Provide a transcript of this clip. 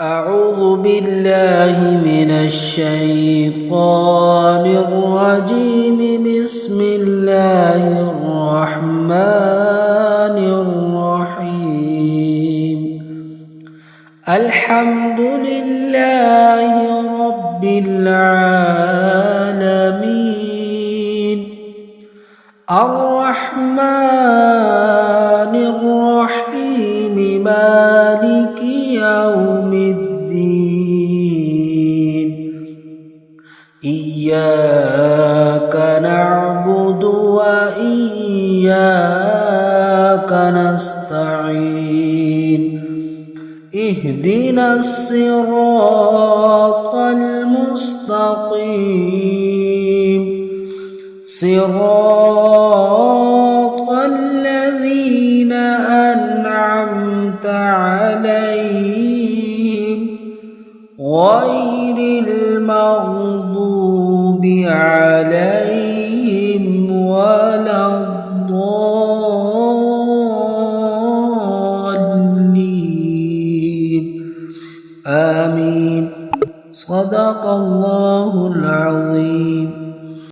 أعوذ بالله من الشيطان الرجيم. بسم الله الرحمن الرحيم. الحمد لله رب العالمين الرحمن الرحيم مالك يوم الدين. إياك نعبد وإياك نستعين. اهدنا الصراط المستقيم صراط الذين أنعمت عليهم غير المغضوب عليهم ولا الضالين. آمين. صدق الله العظيم.